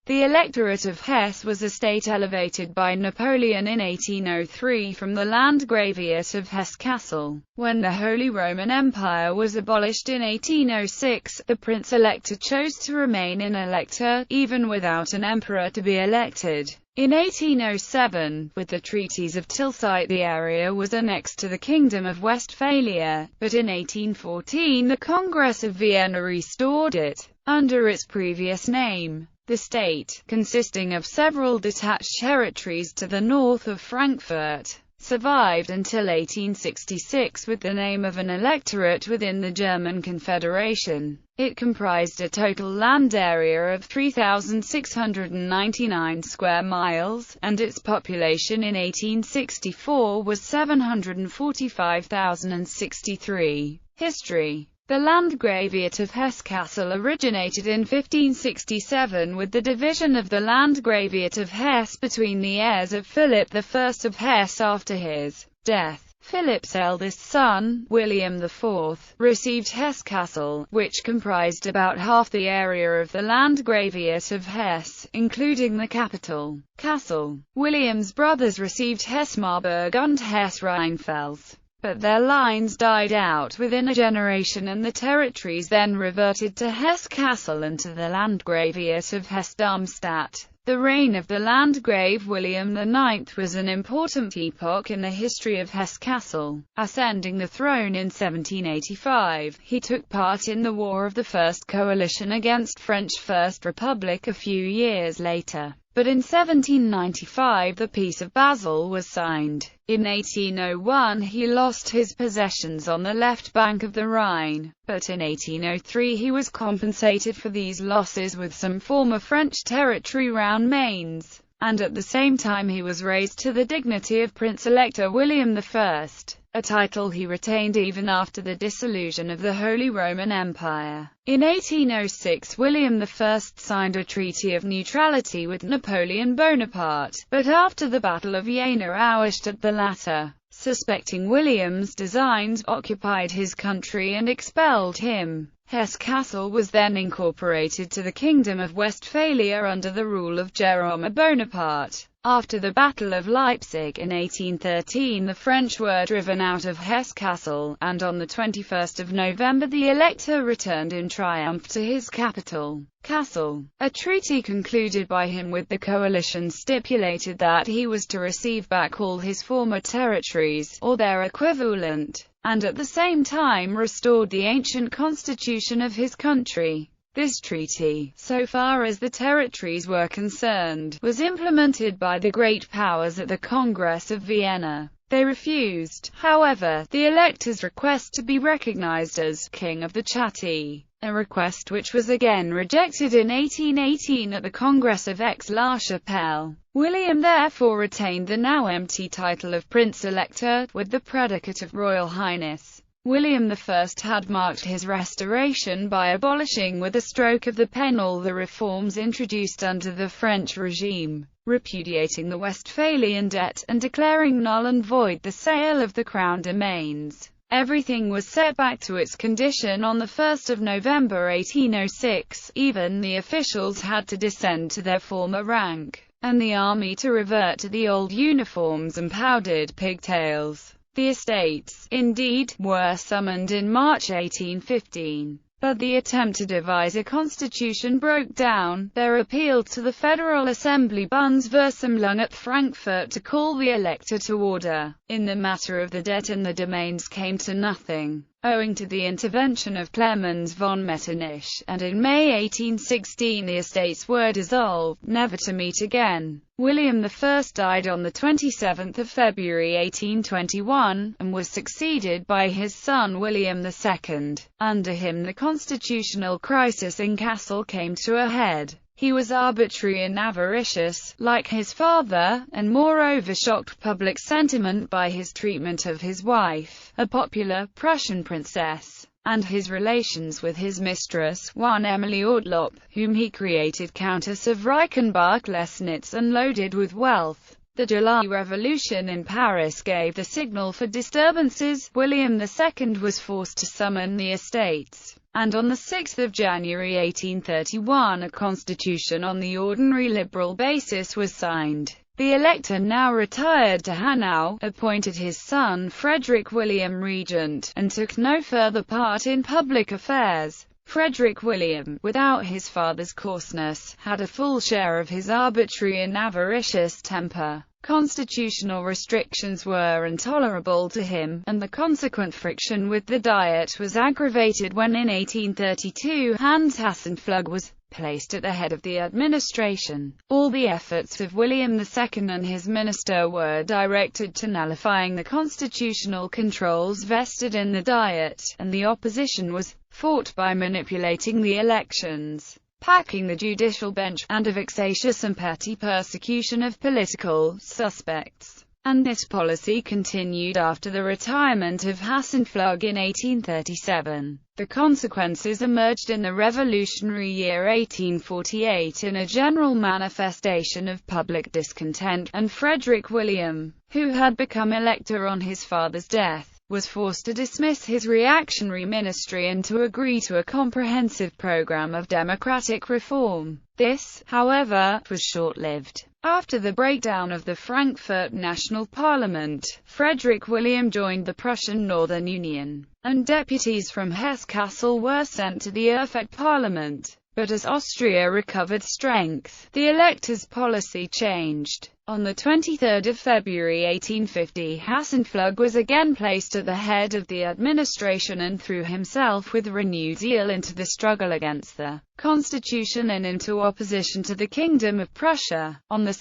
The Electorate of Hesse was a state elevated by Napoleon in 1803 from the Landgraviate of Hesse-Kassel. When the Holy Roman Empire was abolished in 1806, the Prince-Elector chose to remain an elector, even without an emperor to be elected. In 1807, with the treaties of Tilsit, the area was annexed to the Kingdom of Westphalia, but in 1814 the Congress of Vienna restored it, under its previous name. The state, consisting of several detached territories to the north of Frankfurt, survived until 1866 with the name of an electorate within the German Confederation. It comprised a total land area of 3,699 square miles, and its population in 1864 was 745,063. History. The Landgraviate of Hesse-Kassel originated in 1567 with the division of the Landgraviate of Hesse between the heirs of Philip I of Hesse after his death. Philip's eldest son, William IV, received Hesse-Kassel, which comprised about half the area of the Landgraviate of Hesse, including the capital, Kassel. William's brothers received Hesse-Marburg and Hesse-Rheinfels, but their lines died out within a generation and the territories then reverted to Hesse-Kassel and to the Landgraviate of Hesse-Darmstadt. The reign of the Landgrave William IX was an important epoch in the history of Hesse-Kassel. Ascending the throne in 1785, he took part in the War of the First Coalition against French First Republic a few years later. But in 1795 the Peace of Basel was signed. In 1801 he lost his possessions on the left bank of the Rhine, but in 1803 he was compensated for these losses with some former French territory round Mainz, and at the same time he was raised to the dignity of Prince-Elector William I, a title he retained even after the dissolution of the Holy Roman Empire. In 1806 William I signed a treaty of neutrality with Napoleon Bonaparte, but after the Battle of Jena Auerstadt the latter, suspecting William's designs, occupied his country and expelled him. Hesse-Kassel was then incorporated to the Kingdom of Westphalia under the rule of Jérôme Bonaparte. After the Battle of Leipzig in 1813 the French were driven out of Hesse-Kassel, and on the 21st of November the Elector returned in triumph to his capital, Kassel. A treaty concluded by him with the coalition stipulated that he was to receive back all his former territories, or their equivalent, and at the same time restored the ancient constitution of his country. This treaty, so far as the territories were concerned, was implemented by the great powers at the Congress of Vienna. They refused, however, the elector's request to be recognized as King of the Chatti, a request which was again rejected in 1818 at the Congress of Aix-la-Chapelle. William therefore retained the now empty title of Prince-Elector, with the predicate of Royal Highness. William I had marked his restoration by abolishing with a stroke of the pen all the reforms introduced under the French regime, repudiating the Westphalian debt, and declaring null and void the sale of the crown domains. Everything was set back to its condition on 1 November 1806, even the officials had to descend to their former rank, and the army to revert to the old uniforms and powdered pigtails. The Estates, indeed, were summoned in March 1815, but the attempt to devise a constitution broke down. Their appeal to the Federal Assembly Bundesversammlung at Frankfurt to call the elector to order in the matter of the debt and the domains came to nothing, owing to the intervention of Clemens von Metternich, and in May 1816 the Estates were dissolved, never to meet again. William I died on 27 February 1821, and was succeeded by his son William II. Under him the constitutional crisis in Kassel came to a head. He was arbitrary and avaricious, like his father, and moreover shocked public sentiment by his treatment of his wife, a popular Prussian princess, and his relations with his mistress, one Emily Ortlopp, whom he created Countess of Reichenbach-Lesnitz and loaded with wealth. The July Revolution in Paris gave the signal for disturbances. William II was forced to summon the Estates, and on 6 January 1831 a constitution on the ordinary liberal basis was signed. The Elector, now retired to Hanau, appointed his son Frederick William regent, and took no further part in public affairs. Frederick William, without his father's coarseness, had a full share of his arbitrary and avaricious temper. Constitutional restrictions were intolerable to him, and the consequent friction with the Diet was aggravated when in 1832 Hans Hassenpflug was placed at the head of the administration. All the efforts of William II and his minister were directed to nullifying the constitutional controls vested in the Diet, and the opposition was fought by manipulating the elections, packing the judicial bench, and a vexatious and petty persecution of political suspects. And this policy continued after the retirement of Hassenpflug in 1837. The consequences emerged in the revolutionary year 1848 in a general manifestation of public discontent, and Frederick William, who had become elector on his father's death, was forced to dismiss his reactionary ministry and to agree to a comprehensive program of democratic reform. This, however, was short-lived. After the breakdown of the Frankfurt National Parliament, Frederick William joined the Prussian Northern Union, and deputies from Hesse-Kassel were sent to the Erfurt Parliament. But as Austria recovered strength, the Elector's policy changed. On 23 February 1850, Hassenpflug was again placed at the head of the administration and threw himself with renewed zeal into the struggle against the Constitution and into opposition to the Kingdom of Prussia. On 2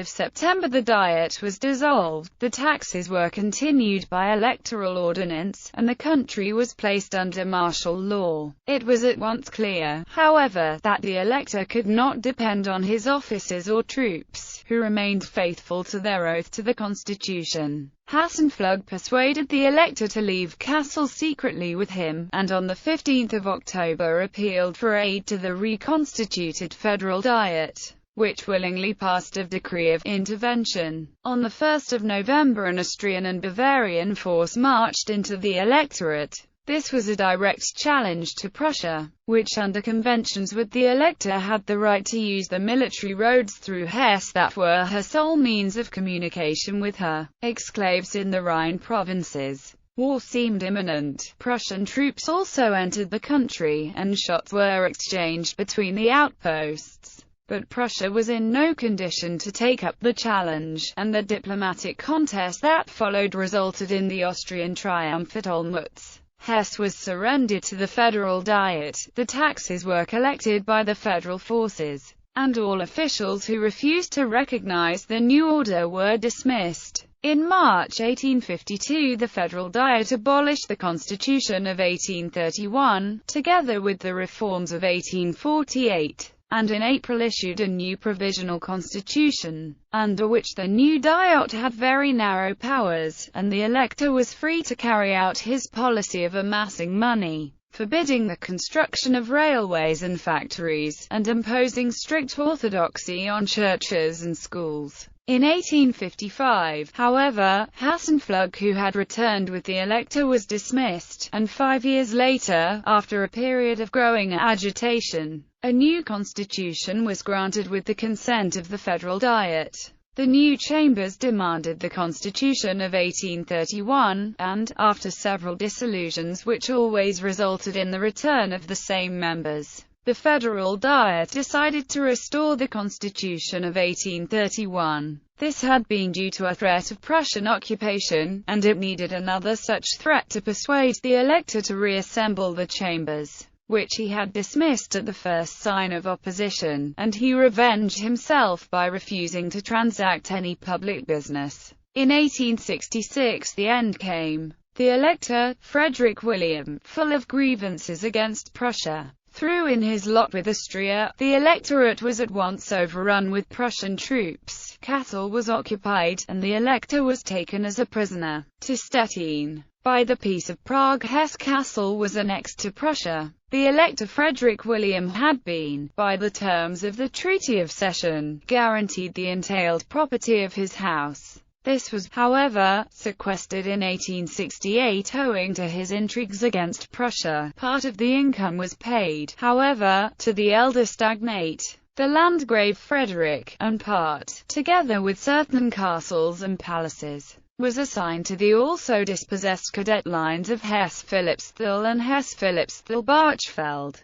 September the Diet was dissolved, the taxes were continued by electoral ordinance, and the country was placed under martial law. It was at once clear, however, that the Elector could not depend on his officers or troops, who remained faithful to their oath to the Constitution. Hassenpflug persuaded the Elector to leave Kassel secretly with him, and on 15 October appealed for aid to the reconstituted Federal Diet, which willingly passed a decree of intervention. On 1 November an Austrian and Bavarian force marched into the Electorate. This was a direct challenge to Prussia, which under conventions with the Elector had the right to use the military roads through Hesse that were her sole means of communication with her exclaves in the Rhine provinces. War seemed imminent. Prussian troops also entered the country, and shots were exchanged between the outposts. But Prussia was in no condition to take up the challenge, and the diplomatic contest that followed resulted in the Austrian triumph at Olmütz. Hesse was surrendered to the Federal Diet, the taxes were collected by the federal forces, and all officials who refused to recognize the new order were dismissed. In March 1852 the Federal Diet abolished the Constitution of 1831, together with the reforms of 1848. And in April issued a new provisional constitution, under which the new Diet had very narrow powers, and the Elector was free to carry out his policy of amassing money, forbidding the construction of railways and factories, and imposing strict orthodoxy on churches and schools. In 1855, however, Hassenpflug, who had returned with the Elector, was dismissed, and 5 years later, after a period of growing agitation, a new constitution was granted with the consent of the Federal Diet. The new chambers demanded the Constitution of 1831, and, after several dissolutions which always resulted in the return of the same members, the Federal Diet decided to restore the Constitution of 1831. This had been due to a threat of Prussian occupation, and it needed another such threat to persuade the Elector to reassemble the chambers, which he had dismissed at the first sign of opposition, and he revenged himself by refusing to transact any public business. In 1866 the end came. The Elector, Frederick William, full of grievances against Prussia, threw in his lot with Austria. The electorate was at once overrun with Prussian troops. Kassel was occupied, and the Elector was taken as a prisoner to Stettin. By the Peace of Prague, Hesse-Kassel was annexed to Prussia. The Elector Frederick William had been, by the terms of the Treaty of Cession, guaranteed the entailed property of his house. This was, however, sequestered in 1868 owing to his intrigues against Prussia. Part of the income was paid, however, to the elder Stagnate, the Landgrave Frederick, and part, together with certain castles and palaces, was assigned to the also dispossessed cadet lines of Hesse-Philippsthal and Hesse-Philippsthal-Barchfeld.